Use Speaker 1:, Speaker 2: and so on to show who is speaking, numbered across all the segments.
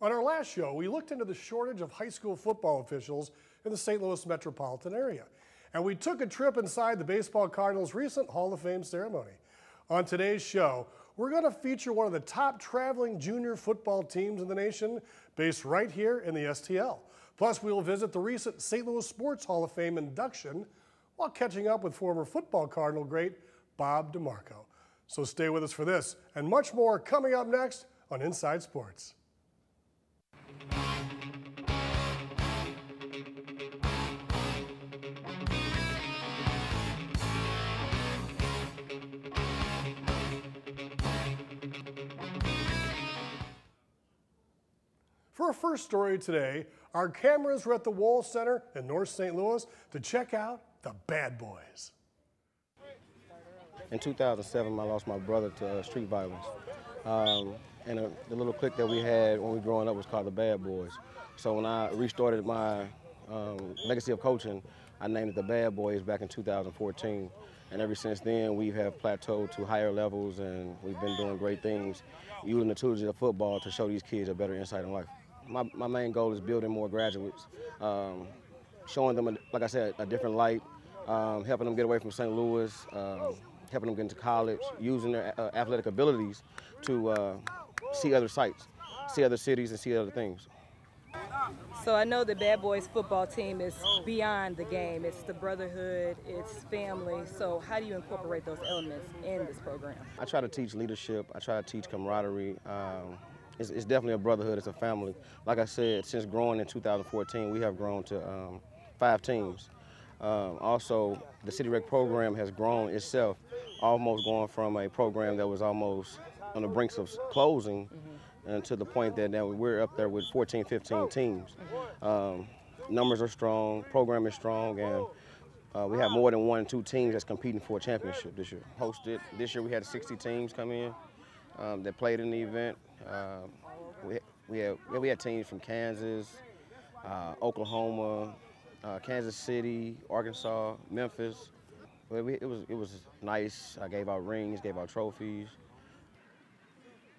Speaker 1: On our last show, we looked into the shortage of high school football officials in the St. Louis metropolitan area. And we took a trip inside the baseball Cardinals' recent Hall of Fame ceremony. On today's show, we're going to feature one of the top traveling junior football teams in the nation, based right here in the STL. Plus, we'll visit the recent St. Louis Sports Hall of Fame induction while catching up with former football Cardinal great Bob DeMarco. So stay with us for this and much more coming up next on Inside Sports. For our first story today, our cameras were at the Wall Center in North St. Louis to check out the Bad Boys.
Speaker 2: In 2007, I lost my brother to street violence. The little clique that we had when we were growing up was called the Bad Boys. So when I restarted my legacy of coaching, I named it the Bad Boys back in 2014. And ever since then, we have plateaued to higher levels, and we've been doing great things, using the tools of football to show these kids a better insight in life. My main goal is building more graduates, showing them, like I said, a different light, helping them get away from St. Louis, helping them get into college, using their athletic abilities to see other sites, see other cities, and see other things.
Speaker 3: So I know the Bad Boys football team is beyond the game. It's the brotherhood, it's family. So how do you incorporate those elements in this program? I
Speaker 2: try to teach leadership. I try to teach camaraderie. It's definitely a brotherhood. It's a family. Like I said, since growing in 2014, we have grown to 5 teams. Also, the City Rec program has grown itself, almost going from a program that was almost on the brinks of closing and to the point that now we're up there with 14, 15 teams. Numbers are strong, program is strong, and we have more than 1 and 2 teams that's competing for a championship this year. Hosted this year, we had 60 teams come in that played in the event. We had teams from Kansas, Oklahoma, Kansas City, Arkansas, Memphis. It was nice. I gave out rings, gave out trophies.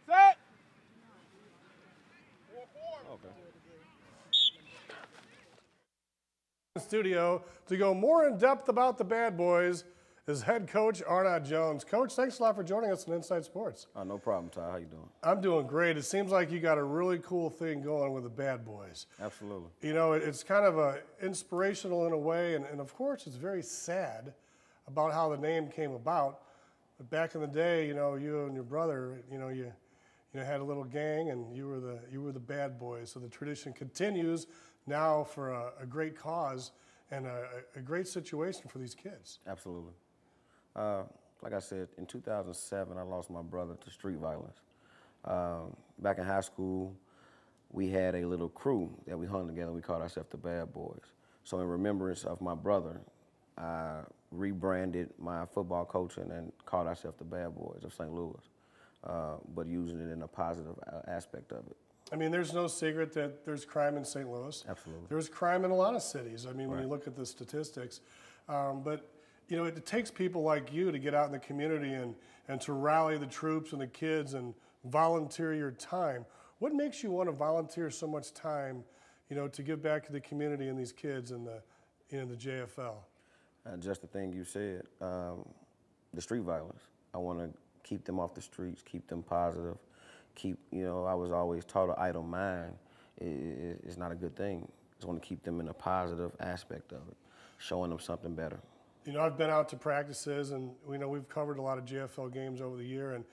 Speaker 1: Set.
Speaker 2: Okay.
Speaker 1: Studio to go more in depth about the Bad Boys is head coach Arnod Jones. Coach, thanks a lot for joining us on Inside Sports.
Speaker 2: No problem, Todd. How you doing?
Speaker 1: I'm doing great. It seems like you got a really cool thing going with the Bad Boys.
Speaker 2: Absolutely.
Speaker 1: You know, it's kind of inspirational in a way, and of course it's very sad about how the name came about. But back in the day, you know, you and your brother, you had a little gang, and you were the Bad Boys. So the tradition continues now for a great cause and a great situation for these kids.
Speaker 2: Absolutely. Like I said, in 2007, I lost my brother to street violence. Back in high school, we had a little crew that we hung together. We called ourselves the Bad Boys. So in remembrance of my brother, I rebranded my football coaching and called ourselves the Bad Boys of St. Louis, but using it in a positive aspect of it.
Speaker 1: I mean, there's no secret that there's crime in St. Louis.
Speaker 2: Absolutely.
Speaker 1: There's crime in a lot of cities. I mean, when
Speaker 2: Right.
Speaker 1: you look at the statistics. But, you know, it takes people like you to get out in the community and to rally the troops and the kids and volunteer your time. What makes you want to volunteer so much time, you know, to give back to the community and these kids in the JFL?
Speaker 2: Just the thing you said, the street violence. I want to keep them off the streets, keep them positive, I was always taught an idle mind is not a good thing. I just want to keep them in a positive aspect of it, showing them something better.
Speaker 1: You know, I've been out to practices, and we've covered a lot of JFL games over the year, and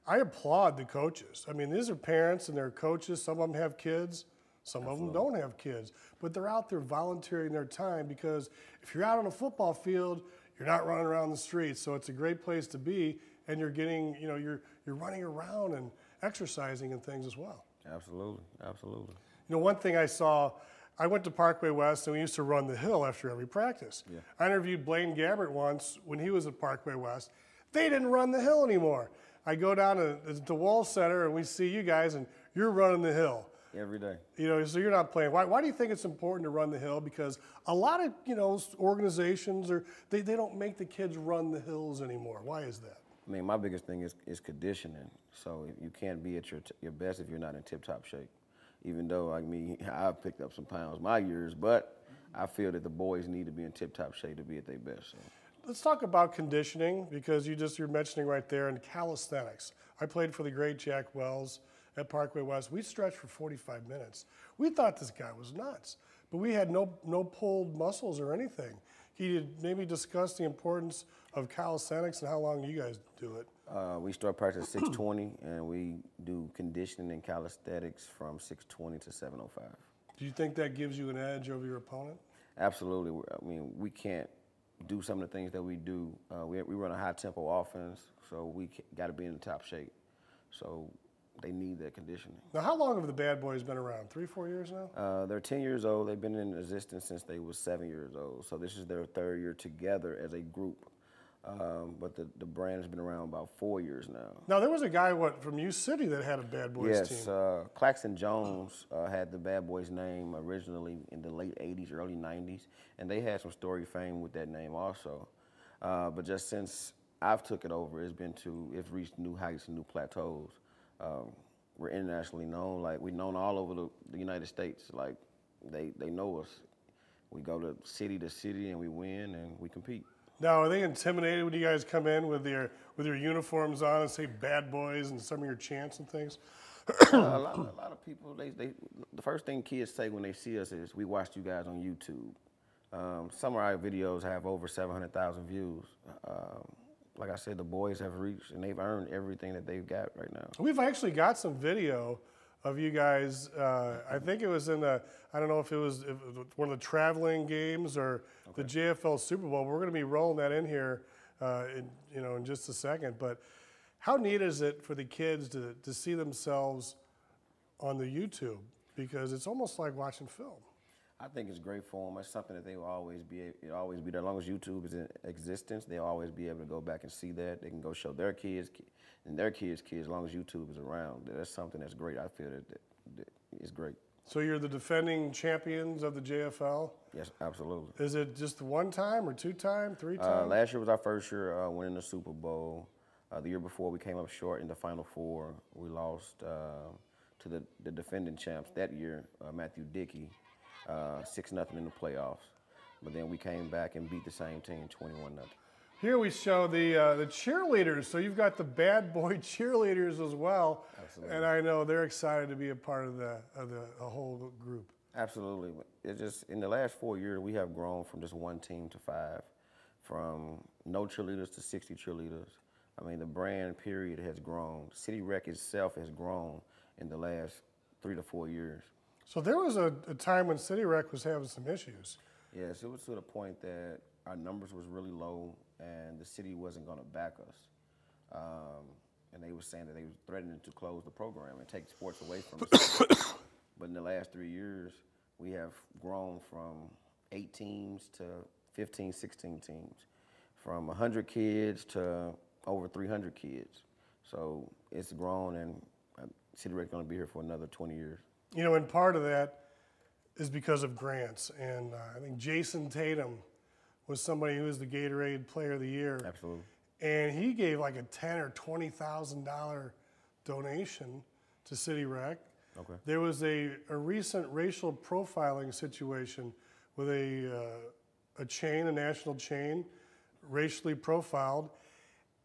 Speaker 1: I applaud the coaches. I mean, these are parents and they're coaches. Some of them have kids, some
Speaker 2: Absolutely.
Speaker 1: of them don't have kids, but they're out there volunteering their time, because if you're out on a football field, you're not running around the streets. So it's a great place to be, and you're getting, you're running around and exercising and things as well.
Speaker 2: Absolutely, absolutely.
Speaker 1: You know, one thing I saw, I went to Parkway West, and we used to run the hill after every practice.
Speaker 2: Yeah.
Speaker 1: I interviewed Blaine Gabbert once when he was at Parkway West. They didn't run the hill anymore. I go down to the Wall Center, and we see you guys, and you're running the hill.
Speaker 2: Every day.
Speaker 1: So you're not playing. Why do you think it's important to run the hill? Because a lot of, organizations, they don't make the kids run the hills anymore. Why is that?
Speaker 2: I mean, my biggest thing is conditioning. So you can't be at your best if you're not in tip-top shape. even though, like me, I've picked up some pounds my years, but I feel that the boys need to be in tip-top shape to be at their best. So.
Speaker 1: Let's talk about conditioning, because you're mentioning right there in calisthenics. I played for the great Jack Wells at Parkway West. We stretched for 45 minutes. We thought this guy was nuts, but we had no pulled muscles or anything. He had maybe discussed the importance of calisthenics and how long you guys do it.
Speaker 2: We start practice at 6:20, and we do conditioning and calisthenics from 6:20 to 7:05.
Speaker 1: Do you think that gives you an edge over your opponent?
Speaker 2: Absolutely. I mean, we can't do some of the things that we do. We run a high-tempo offense, so we got to be in the top shape. So they need that conditioning.
Speaker 1: Now, how long have the Bad Boys been around? 3, 4 years now?
Speaker 2: They're 10 years old. They've been in existence since they were 7 years old. So this is their 3rd year together as a group. But the brand has been around about 4 years now.
Speaker 1: Now, there was a guy, from U City that had a Bad Boys team.
Speaker 2: Yes, Claxton Jones had the Bad Boys name originally in the late 80s, early 90s, and they had some story fame with that name also. But just since I've took it over, it's reached new heights and new plateaus. We're internationally known. Like, we're known all over the United States. Like, they know us. We go to city, and we win, and we compete.
Speaker 1: Now, are they intimidated when you guys come in with your uniforms on and say "Bad Boys" and some of your chants and things?
Speaker 2: A lot of people, the first thing kids say when they see us is, "We watched you guys on YouTube." Some of our videos have over 700,000 views. Like I said, the boys have reached, and they've earned everything that they've got right now.
Speaker 1: We've actually got some video of you guys. I think it was I don't know if it was one of the traveling games or the JFL Super Bowl. We're going to be rolling that in here, in just a second. But how neat is it for the kids to see themselves on the YouTube? Because it's almost like watching film.
Speaker 2: I think it's great for them. It's something that they will always be there. As long as YouTube is in existence, they'll always be able to go back and see that. They can go show their kids and their kids' as long as YouTube is around. That's something that's great. I feel that it's great.
Speaker 1: So you're the defending champions of the JFL?
Speaker 2: Yes, absolutely.
Speaker 1: Is it just 1 time or 2 time, 3 times?
Speaker 2: Last year was our first year winning the Super Bowl. The year before, we came up short in the Final Four. We lost to the defending champs that year, Matthew Dickey. 6-0 in the playoffs, but then we came back and beat the same team 21-0.
Speaker 1: Here we show the cheerleaders. So you've got the Bad Boy cheerleaders as well.
Speaker 2: Absolutely.
Speaker 1: And I know they're excited to be a part of the whole group.
Speaker 2: Absolutely. It's just in the last 4 years we have grown from just 1 team to 5, from no cheerleaders to 60 cheerleaders. I mean, the brand period has grown. City Rec itself has grown in the last 3 to 4 years.
Speaker 1: So there was a time when City Rec was having some issues.
Speaker 2: Yes, it was to the point that our numbers was really low and the city wasn't going to back us. And they were saying that they were threatening to close the program and take sports away from us. But in the last 3 years, we have grown from 8 teams to 15, 16 teams, from 100 kids to over 300 kids. So it's grown, and City Rec is going to be here for another 20 years.
Speaker 1: You know, and part of that is because of grants. And I think Jason Tatum was somebody who was the Gatorade Player of the Year.
Speaker 2: Absolutely.
Speaker 1: And he gave like a $10,000 or $20,000 donation to City Rec.
Speaker 2: Okay.
Speaker 1: There was a recent racial profiling situation with a national chain, racially profiled,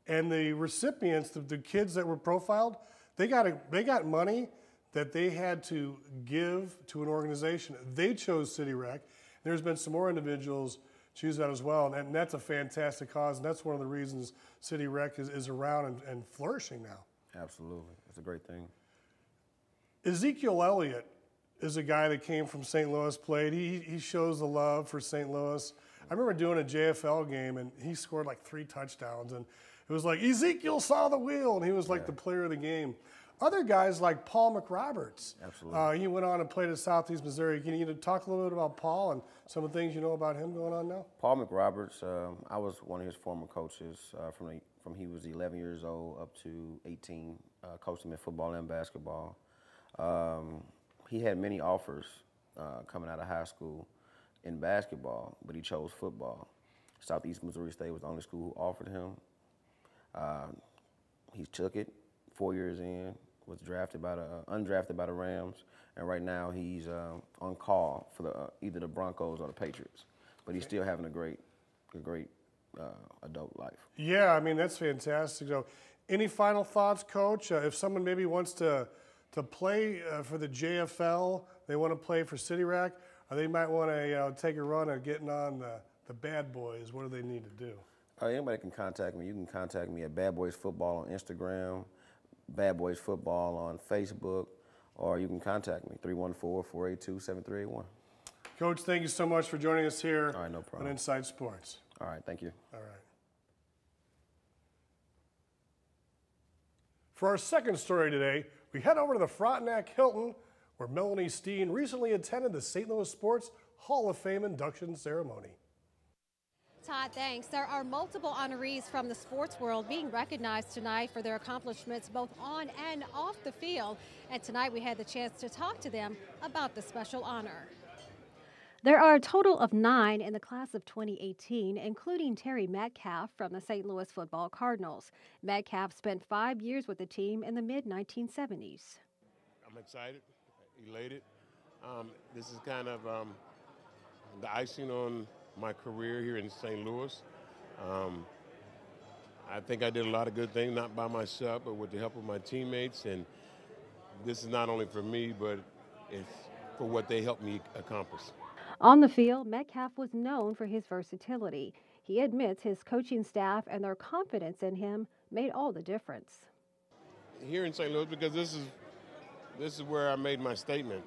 Speaker 1: and the recipients, the kids that were profiled, they got money that they had to give to an organization. They chose City Rec. There's been some more individuals choose that as well, and that's a fantastic cause, and that's one of the reasons City Rec is around and flourishing now.
Speaker 2: Absolutely. It's a great thing.
Speaker 1: Ezekiel Elliott is a guy that came from St. Louis, played. He shows the love for St. Louis. I remember doing a JFL game, and he scored like 3 touchdowns, and it was like, Ezekiel saw the wheel, and he was like the player of the game. Other guys like Paul McRoberts.
Speaker 2: Absolutely.
Speaker 1: He went on and played at Southeast Missouri. Can you talk a little bit about Paul and some of the things you know about him going on now?
Speaker 2: Paul McRoberts, I was one of his former coaches from he was 11 years old up to 18, coached him in football and basketball. He had many offers coming out of high school in basketball, but he chose football. Southeast Missouri State was the only school who offered him. He took it. 4 years in, was undrafted by the Rams, and right now he's on call for the either the Broncos or the Patriots. But he's still having a great adult life.
Speaker 1: Yeah, I mean, that's fantastic. So, any final thoughts, Coach? If someone maybe wants to play for the JFL, they want to play for City Rack, or they might want to take a run at getting on the Bad Boys, what do they need to do?
Speaker 2: Anybody can contact me. You can contact me at Bad Boys Football on Instagram, Bad Boys Football on Facebook, or you can contact me, 314-482-7381.
Speaker 1: Coach, thank you so much for joining us here
Speaker 2: All right, no problem.
Speaker 1: on Inside Sports.
Speaker 2: All right, thank you.
Speaker 1: All right. For our second story today, we head over to the Frontenac Hilton, where Melanie Steen recently attended the St. Louis Sports Hall of Fame induction ceremony.
Speaker 4: Todd, thanks. There are multiple honorees from the sports world being recognized tonight for their accomplishments both on and off the field. And tonight we had the chance to talk to them about the special honor. There are a total of 9 in the class of 2018, including Terry Metcalf from the St. Louis Football Cardinals. Metcalf spent 5 years with the team in the mid-1970s.
Speaker 5: I'm excited, elated. This is kind of the icing on my career here in St. Louis. I think I did a lot of good things, not by myself, but with the help of my teammates. And this is not only for me, but it's for what they helped me accomplish. On the field, Metcalf was known for his versatility. He admits his coaching staff and their confidence in him made all the difference. Here in St. Louis, because this is where I made my statement.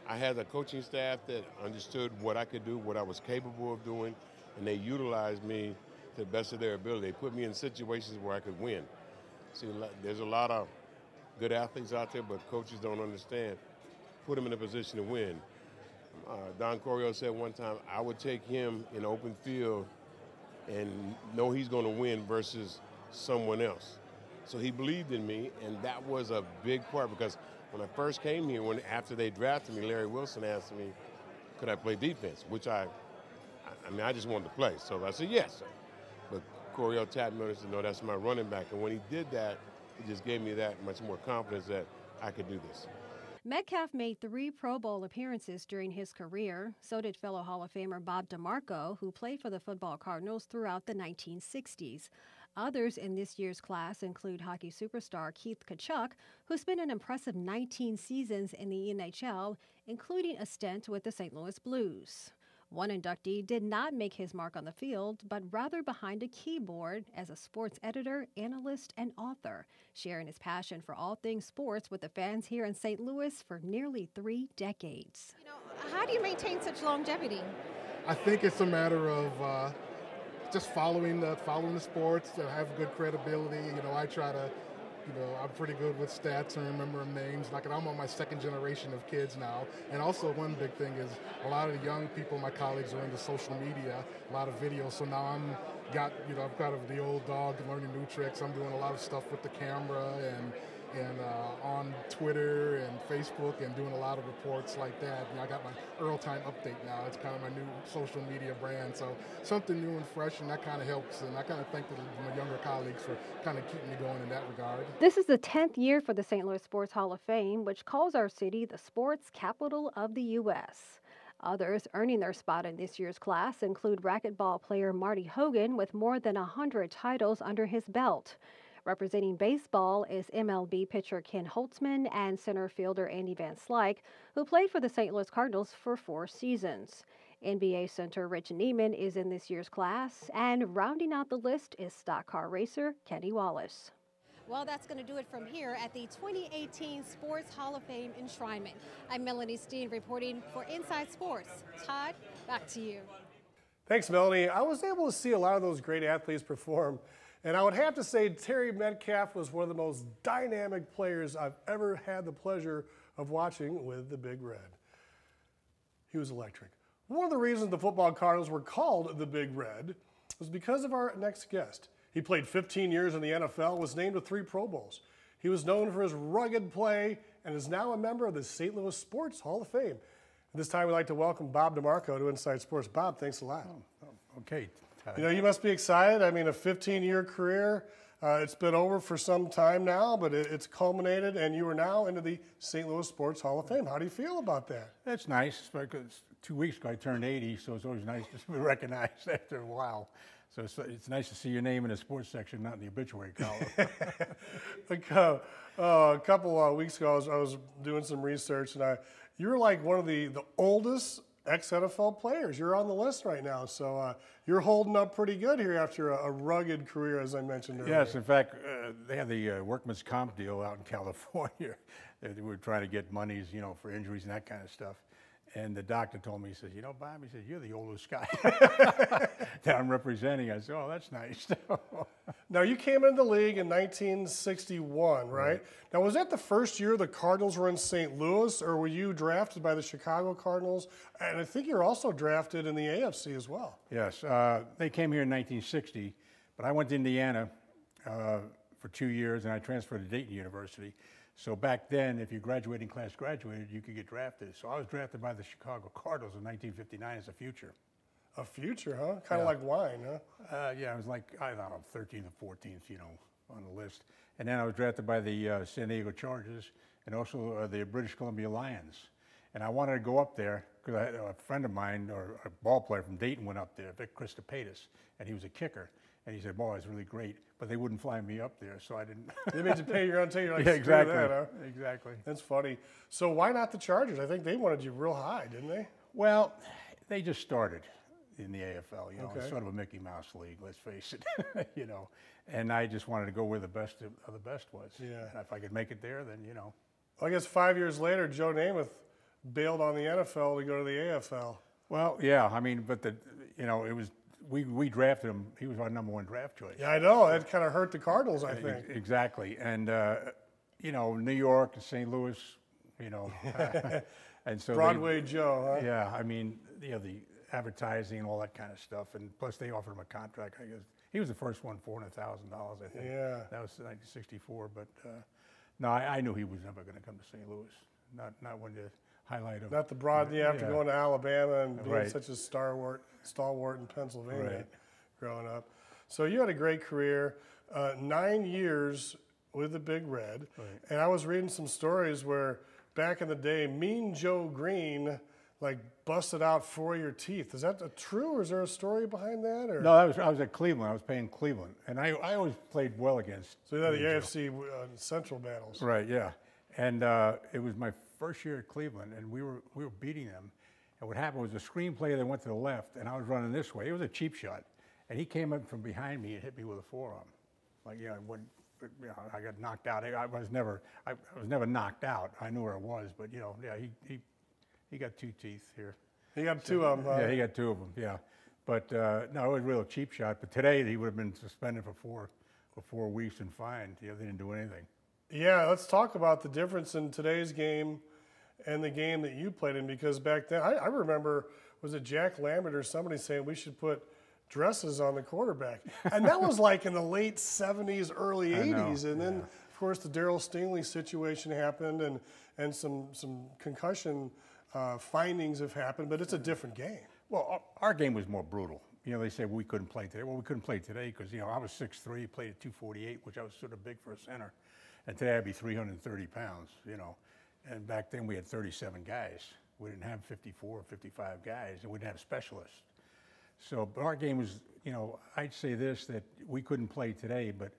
Speaker 5: I had a coaching staff that understood what I could do, what I was capable of doing, and they utilized me to the best of their ability. They put me in situations where I could win. See, there's a lot of good athletes out there, but coaches don't understand. Put them in a position to win. Don Corio said one time, I would take him in open field and know he's going to win versus someone else. So he believed in me, and that was a big part because when I first came here, after they drafted me, Larry Wilson asked me, could I play defense? Which I just wanted to play. So I said, yes. But Corio tapped me and said, no, that's my running back. And when he did that, it just gave me that much more confidence that I could do this. Metcalf made 3 Pro Bowl appearances during his career. So did fellow Hall of Famer Bob DeMarco, who played for the football Cardinals throughout the 1960s. Others in this year's class include hockey superstar Keith Tkachuk, who spent an impressive 19 seasons in the NHL, including a stint with the St. Louis Blues. One inductee did not make his mark on the field, but rather behind a keyboard as a sports editor, analyst, and author, sharing his passion for all things sports with the fans here in St. Louis for nearly 3 decades. How do you maintain such longevity?
Speaker 6: I think it's a matter of just following the sports, have good credibility. I try to, I'm pretty good with stats and remembering names. I'm on my 2nd generation of kids now. And also one big thing is a lot of the young people, my colleagues, are into social media, a lot of videos. So now I've got the old dog learning new tricks. I'm doing a lot of stuff with the camera and on Twitter and Facebook and doing a lot of reports like that. I got my Earl Time Update now. It's kind of my new social media brand. So something new and fresh, and that kind of helps. And I kind of thank my younger colleagues for kind of keeping me going in that regard. This is the 10th year for the St. Louis Sports Hall of Fame, which calls our city the sports capital of the U.S. Others earning their spot in this year's class include racquetball player Marty Hogan with more than 100 titles under his belt. Representing baseball is MLB pitcher Ken Holtzman and center fielder Andy Van Slyke, who played for the St. Louis Cardinals for 4 seasons. NBA center Rich Neiman is in this year's class, and rounding out the list is stock car racer Kenny Wallace. Well, that's going to do it from here at the 2018 Sports Hall of Fame enshrinement. I'm Melanie Steen reporting for Inside Sports. Todd, back to you.
Speaker 1: Thanks, Melanie. I was able to see a lot of those great athletes perform. And I would have to say Terry Metcalf was one of the most dynamic players I've ever had the pleasure of watching with the Big Red. He was electric. One of the reasons the football Cardinals were called the Big Red was because of our next guest. He played 15 years in the NFL, was named to 3 Pro Bowls. He was known for his rugged play and is now a member of the St. Louis Sports Hall of Fame. At this time, we'd like to welcome Bob DeMarco to Inside Sports. Bob, thanks a lot.
Speaker 7: Okay.
Speaker 1: You must be excited. I mean, a 15-year career. It's been over for some time now, but it's culminated, and you are now into the St. Louis Sports Hall of Fame. How do you feel about that?
Speaker 7: That's nice, because 2 weeks ago I turned 80, so it's always nice to be recognized after a while. So it's nice to see your name in the sports section, not in the obituary column.
Speaker 1: A couple of weeks ago, I was doing some research, and you were like one of the oldest ex-NFL players. You're on the list right now, so you're holding up pretty good here after a rugged career, as I mentioned earlier.
Speaker 7: Yes, in fact, they had the workman's comp deal out in California. They were trying to get monies, for injuries and that kind of stuff. And the doctor told me, he says, Bob, he says, you're the oldest guy that I'm representing. I said, oh, that's nice.
Speaker 1: Now, you came into the league in 1961, right? Now, was that the first year the Cardinals were in St. Louis, or were you drafted by the Chicago Cardinals? And I think you were also drafted in the AFC as well.
Speaker 7: Yes, they came here in 1960, but I went to Indiana for 2 years, and I transferred to Dayton University. So back then, if your graduating class graduated, you could get drafted. So I was drafted by the Chicago Cardinals in 1959 as a future.
Speaker 1: A future, huh? Kind of like wine, huh?
Speaker 7: Yeah, I was like, I don't know, 13th or 14th, on the list. And then I was drafted by the San Diego Chargers and also the British Columbia Lions. And I wanted to go up there because I had a friend of mine, or a ball player from Dayton, went up there, Vic Christopatis, and he was a kicker. And he said, boy, it's really great, but they wouldn't fly me up there, so I didn't.
Speaker 1: They made you pay your own ticket. You're like,
Speaker 7: yeah, exactly.
Speaker 1: That, huh?
Speaker 7: Exactly.
Speaker 1: That's funny. So why not the Chargers? I think they wanted you real high, didn't they?
Speaker 7: Well, they just started in the AFL,
Speaker 1: Okay.
Speaker 7: It's sort of a Mickey Mouse league, let's face it, And I just wanted to go where the best of the best was.
Speaker 1: Yeah.
Speaker 7: And if I could make it there, then,
Speaker 1: Well, I guess 5 years later, Joe Namath bailed on the NFL to go to the AFL.
Speaker 7: Well, yeah, but it was. We drafted him. He was our #1 draft choice.
Speaker 1: Yeah, I know. That kind of hurt the Cardinals, I think.
Speaker 7: Exactly. And, New York and St. Louis, and so
Speaker 1: Broadway Joe, huh?
Speaker 7: Yeah, the advertising and all that kind of stuff. And plus they offered him a contract. I guess he was the first one, $400,000, I think.
Speaker 1: Yeah.
Speaker 7: That was 1964. But, no, I knew he was never going to come to St. Louis. Not when the highlight of.
Speaker 1: Not the after going to Alabama and being
Speaker 7: Right.
Speaker 1: such a stalwart in Pennsylvania growing up. So you had a great career, 9 years with the Big Red.
Speaker 7: Right.
Speaker 1: And I was reading some stories where back in the day, Mean Joe Green busted out 4 of your teeth. Is that true, or is there a story behind that? Or?
Speaker 7: No, I was at Cleveland. I was playing Cleveland, and I always played well against.
Speaker 1: So you had the AFC Central battles.
Speaker 7: Right, yeah. And it was my first year at Cleveland, and we were beating them. And what happened was the screenplay that went to the left, and I was running this way. It was a cheap shot, and he came up from behind me and hit me with a forearm. I got knocked out. I was never knocked out. I knew where it was, but he got 2 teeth here.
Speaker 1: He got 2 of them.
Speaker 7: Yeah, he got 2 of them. Yeah, but no, it was a real cheap shot. But today he would have been suspended for 4 weeks and fined. They didn't do anything.
Speaker 1: Yeah, let's talk about the difference in today's game and the game that you played in, because back then, I remember, was it Jack Lambert or somebody saying we should put dresses on the quarterback? And that was in the late 70s, early 80s. And then, of course, the Darryl Stingley situation happened, and some concussion findings have happened, but it's a different game.
Speaker 7: Well, our game was more brutal. They say we couldn't play today. Well, we couldn't play today because, I was 6'3", played at 248, which I was sort of big for a center. And today I'd be 330 pounds, And back then we had 37 guys. We didn't have 54 or 55 guys, and we didn't have specialists. So, but our game was, I'd say this, that we couldn't play today, but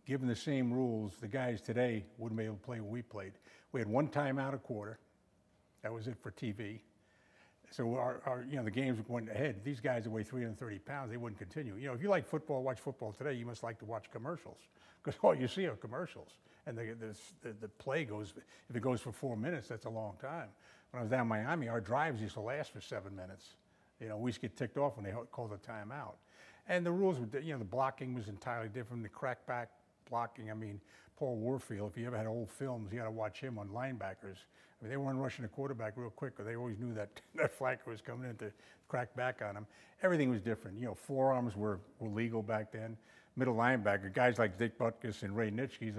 Speaker 7: given the same rules, the guys today wouldn't be able to play what we played. We had 1 timeout a quarter. That was it for TV. So the games went ahead. These guys that weigh 330 pounds, they wouldn't continue. If you like football, watch football today, you must like to watch commercials, because all you see are commercials. And the play goes, if it goes for 4 minutes, that's a long time. When I was down in Miami, our drives used to last for 7 minutes. We used to get ticked off when they called a timeout. And the rules were, the blocking was entirely different. The crackback blocking, Paul Warfield, if you ever had old films, you got to watch him on linebackers. They weren't rushing the quarterback real quick, because they always knew that flanker was coming in to crack back on him. Everything was different. Forearms were legal back then. Middle linebacker, guys like Dick Butkus and Ray Nitschke's,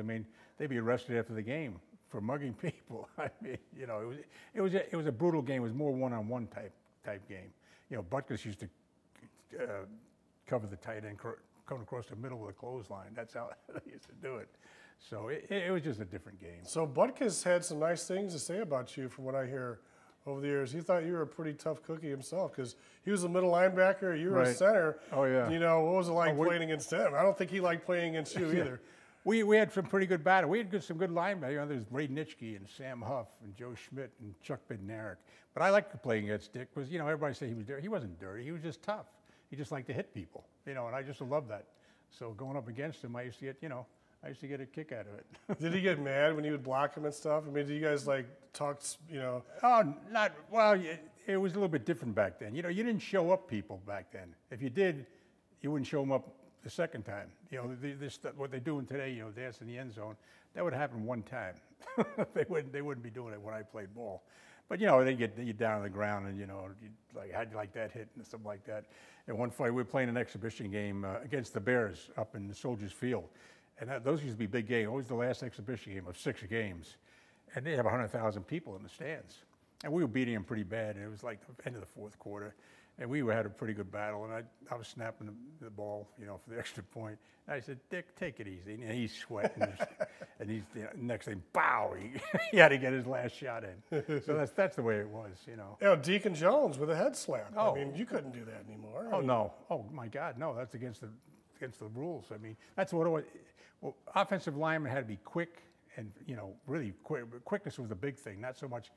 Speaker 7: they'd be arrested after the game for mugging people. It was a brutal game. It was more one-on-one type game. Butkus used to cover the tight end coming across the middle of the clothesline. That's how they used to do it. So it was just a different game.
Speaker 1: So Butkus had some nice things to say about you from what I hear over the years. He thought you were a pretty tough cookie himself because he was a middle linebacker, you were a center.
Speaker 7: Oh, yeah.
Speaker 1: You know, what was it like playing against him? I don't think he liked playing against you either.
Speaker 7: We had some pretty good battle. We had some good linebackers. You know, there's Ray Nitschke and Sam Huff and Joe Schmidt and Chuck Bednarik. But I liked playing against Dick because, you know, everybody said he was dirty. He wasn't dirty. He was just tough. He just liked to hit people, you know, and I just loved that. So going up against him, I used to get, you know, I used to get a kick out of it.
Speaker 1: Did he get mad when you would block him and stuff? I mean, did you guys like talk, you know?
Speaker 7: Oh, well, it was a little bit different back then. You know, you didn't show up people back then. If you did, you wouldn't show them up the second time. You know, what they're doing today, you know, dance in the end zone, that would happen one time. They wouldn't be doing it when I played ball. But, you know, they get you down on the ground and, you know, like, how'd you like that hit and something like that. In one fight, we were playing an exhibition game against the Bears up in the Soldiers Field. And those used to be big games, always the last exhibition game of 6 games. And they have 100,000 people in the stands. And we were beating them pretty bad, and it was like the end of the fourth quarter. And we had a pretty good battle, and I was snapping the ball, you know, for the extra point. And I said, Dick, take it easy. And he's sweating. And he's, you know, next thing, bow, he had to get his last shot in. So that's the way it was, you know.
Speaker 1: You know, Deacon Jones with a head slap.
Speaker 7: Oh.
Speaker 1: I mean, you couldn't do that anymore.
Speaker 7: Oh, no. Oh, my God, no. That's against the rules. I mean, that's what it was. Well, offensive linemen had to be quick and, you know, really quick. Quickness was the big thing, not so much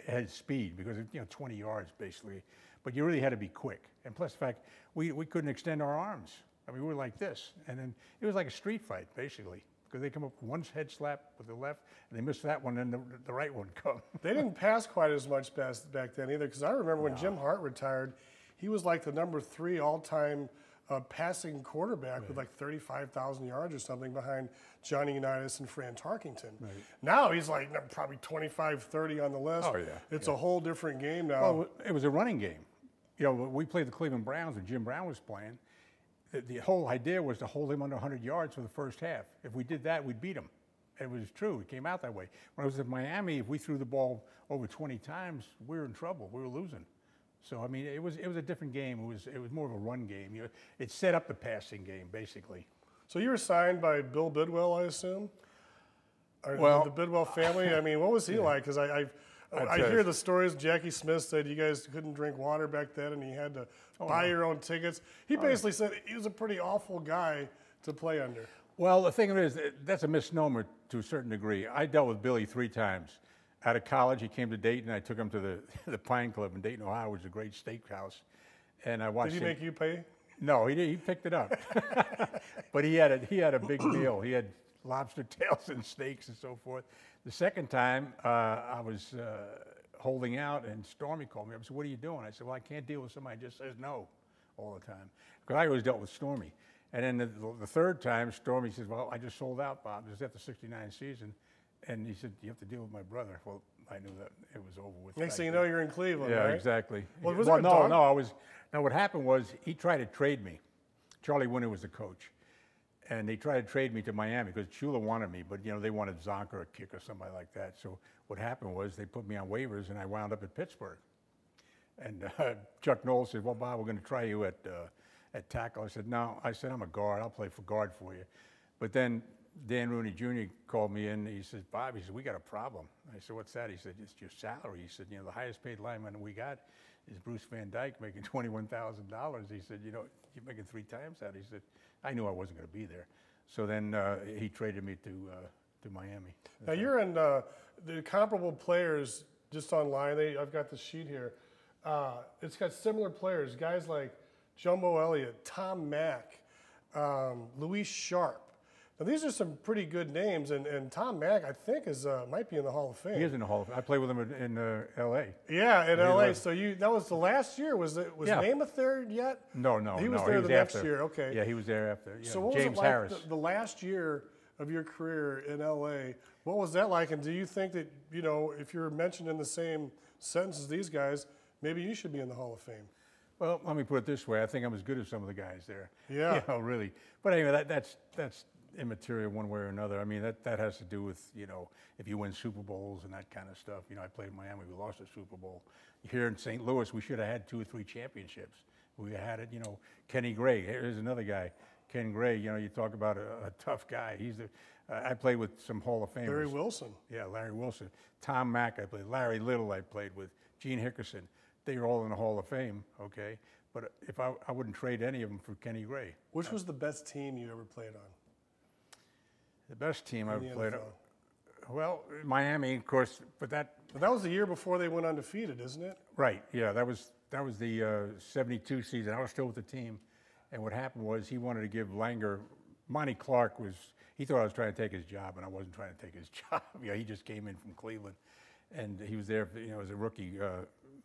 Speaker 7: head speed because, you know, 20 yards basically. But you really had to be quick. And plus the fact, we couldn't extend our arms. I mean, we were like this. And then it was like a street fight, basically. Because they come up one head slap with the left, and they miss that one, and the right one come.
Speaker 1: They didn't pass quite as much back then either. Because I remember when Jim Hart retired, he was like the #3 all-time passing quarterback with like 35,000 yards or something behind Johnny Unitas and Fran Tarkington. Right. Now he's like probably 25, 30 on the list.
Speaker 7: Oh, yeah.
Speaker 1: It's a whole different game now.
Speaker 7: Well, it was a running game. You know, we played the Cleveland Browns when Jim Brown was playing. The whole idea was to hold him under 100 yards for the first half. If we did that, we'd beat him. It was true. It came out that way. When I was in Miami, if we threw the ball over 20 times, we were in trouble. We were losing. So, I mean, it was a different game. It was more of a run game. You know, it set up the passing game, basically.
Speaker 1: So you were signed by Bill Bidwell, I assume? Or
Speaker 7: well,
Speaker 1: the Bidwell family? I mean, what was he like? Because I hear the stories. Jackie Smith said you guys couldn't drink water back then and you had to buy your own tickets. He basically said he was a pretty awful guy to play under.
Speaker 7: Well, the thing is, that's a misnomer to a certain degree. I dealt with Billy 3 times. Out of college, he came to Dayton. I took him to the Pine Club in Dayton, Ohio, which is a great steakhouse. And I watched.
Speaker 1: Did he make you pay?
Speaker 7: No, he picked it up. But he had a big meal. He had lobster tails and steaks and so forth. The second time, I was holding out, and Stormy called me up and said, "What are you doing?" I said, "Well, I can't deal with somebody who just says no all the time." Because I always dealt with Stormy. And then the third time, Stormy says, "Well, I just sold out, Bob. This is after the '69 season." And he said, "You have to deal with my brother." Well, I knew that it was over with.
Speaker 1: Next thing you know, you're in Cleveland,
Speaker 7: yeah,
Speaker 1: right?
Speaker 7: Exactly.
Speaker 1: Well,
Speaker 7: No, what happened was he tried to trade me. Charlie Winter was the coach. And they tried to trade me to Miami because Chula wanted me, but, you know, they wanted Zonka or Kick or somebody like that. So what happened was they put me on waivers, and I wound up at Pittsburgh. And Chuck Knowles said, "Well, Bob, we're going to try you at tackle." I said, "No." I said, "I'm a guard. I'll play for guard for you." But then Dan Rooney Jr. called me in. He said, "Bob," he said, "we got a problem." I said, "What's that?" He said, "It's your salary." He said, "You know, the highest paid lineman we got is Bruce Van Dyke making $21,000. He said, "You know, you're making 3 times that." He said, I knew I wasn't going to be there. So then he traded me to Miami.
Speaker 1: Now you're in the comparable players just online. I've got the sheet here. It's got similar players, guys like Jumbo Elliott, Tom Mack, Louis Sharp. Now these are some pretty good names, and Tom Mack I think might be in the Hall of Fame.
Speaker 7: He is in the Hall of Fame. I played with him in L.A.
Speaker 1: Yeah, in L.A. So that was the last year. Was Namath there yet?
Speaker 7: No.
Speaker 1: He was there the next year. Okay.
Speaker 7: Yeah, he was there after. Yeah.
Speaker 1: So what
Speaker 7: James
Speaker 1: was it like
Speaker 7: Harris.
Speaker 1: the last year of your career in L.A.? What was that like? And do you think that, you know, if you're mentioned in the same sentence as these guys, maybe you should be in the Hall of Fame?
Speaker 7: Well, let me put it this way. I think I'm as good as some of the guys there.
Speaker 1: Yeah.
Speaker 7: You know, really. But anyway, that's immaterial one way or another. I mean, that has to do with, you know, if you win Super Bowls and that kind of stuff. You know, I played in Miami. We lost a Super Bowl. Here in St. Louis, we should have had 2 or 3 championships. We had it, you know, Kenny Gray. Here's another guy. Ken Gray, you know, you talk about a tough guy. I played with some Hall of Famers.
Speaker 1: Larry Wilson.
Speaker 7: Yeah, Larry Wilson. Tom Mack I played. Larry Little I played with. Gene Hickerson. They were all in the Hall of Fame, okay? But if I wouldn't trade any of them for Kenny Gray.
Speaker 1: Which was the best team you ever played on?
Speaker 7: The best team I ever
Speaker 1: In the
Speaker 7: played on?
Speaker 1: NFL.
Speaker 7: Well, Miami, of course, but that
Speaker 1: was the year before they went undefeated, isn't it?
Speaker 7: Right, yeah, that was the 72 season. I was still with the team. And what happened was he wanted to give Langer, Monty Clark he thought I was trying to take his job, and I wasn't trying to take his job. You know, he just came in from Cleveland, and he was there, you know, as a rookie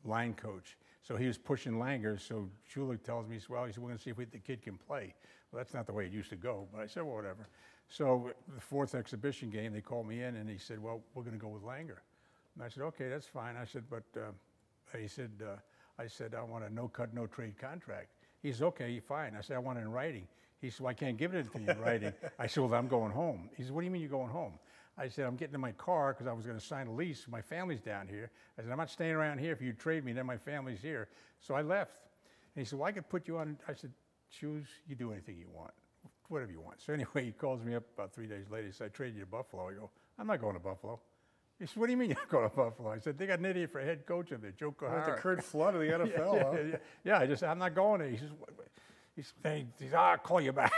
Speaker 7: line coach. So he was pushing Langer. So Schulich tells me, well, he said, we're going to see if the kid can play. Well, that's not the way it used to go. But I said, well, whatever. So the fourth exhibition game, they called me in, and he said, well, we're going to go with Langer. And I said, okay, that's fine. I said, but he said, I said, I want a no-cut, no-trade contract. He said, okay, fine. I said, I want it in writing. He said, well, I can't give it to you in writing. I said, well, I'm going home. He said, what do you mean you're going home? I said, I'm getting in my car because I was going to sign a lease. My family's down here. I said, I'm not staying around here. If you trade me, then my family's here. So I left. And he said, well, I could put you on. I said, choose. You do anything you want, whatever you want. So anyway, he calls me up about 3 days later. He said, I traded you to Buffalo. I go, I'm not going to Buffalo. He said, what do you mean you're not going to Buffalo? I said, they got an idiot for a head coach in there, Joe Kahara.
Speaker 1: Like the Kurt Flood of the NFL,
Speaker 7: yeah, I just said, I'm not going there. He says, I'll call you back.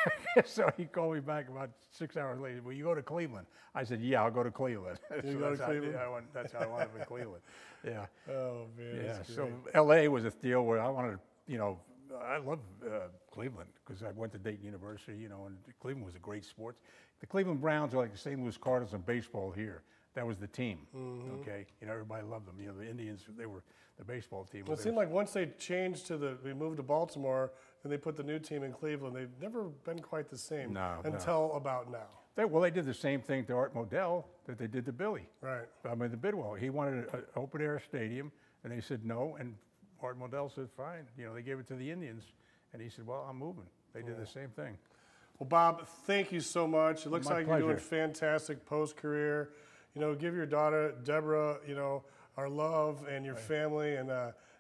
Speaker 7: So he called me back about 6 hours later. Will you go to Cleveland? I said, yeah, I'll go to Cleveland.
Speaker 1: You go to Cleveland?
Speaker 7: That's how I wanted to Cleveland. Yeah.
Speaker 1: Oh, man.
Speaker 7: Yeah. So L.A. was a deal where I wanted to, you know, I love Cleveland because I went to Dayton University, you know, and Cleveland was a great sport. The Cleveland Browns are like the St. Louis Cardinals in baseball here. That was the team, okay? You know, everybody loved them. You know, the Indians, they were the baseball team.
Speaker 1: Well, it seemed like once they changed we moved to Baltimore, and they put the new team in Cleveland, they've never been quite the same until about now.
Speaker 7: They did the same thing to Art Modell that they did to Billy.
Speaker 1: Right.
Speaker 7: I mean, the Bidwell. He wanted an open-air stadium, and they said no, and Art Modell said fine. You know, they gave it to the Indians, and he said, well, I'm moving. They did the same thing. Well,
Speaker 1: Bob, thank you so much. It looks like
Speaker 7: pleasure.
Speaker 1: You're doing fantastic post-career. You know, give your daughter, Deborah, you know, our love and your family. And,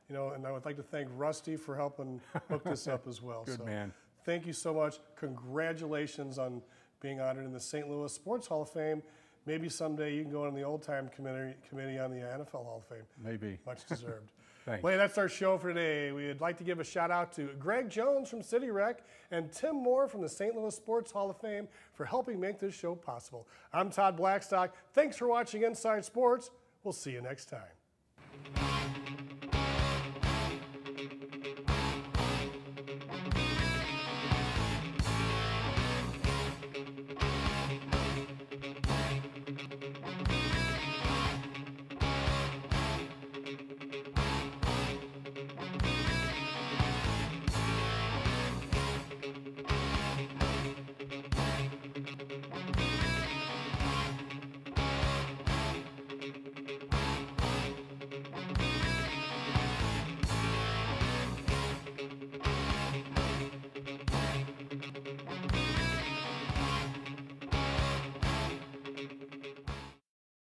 Speaker 1: you know, and I would like to thank Rusty for helping hook this up as well.
Speaker 7: Good man.
Speaker 1: Thank you so much. Congratulations on being honored in the St. Louis Sports Hall of Fame. Maybe someday you can go on the old-time committee on the NFL Hall of Fame.
Speaker 7: Maybe.
Speaker 1: Much deserved.
Speaker 7: Thanks.
Speaker 1: Well, that's our show for today. We'd like to give a shout out to Greg Jones from City Rec and Tim Moore from the St. Louis Sports Hall of Fame for helping make this show possible. I'm Todd Blackstock. Thanks for watching Inside Sports. We'll see you next time.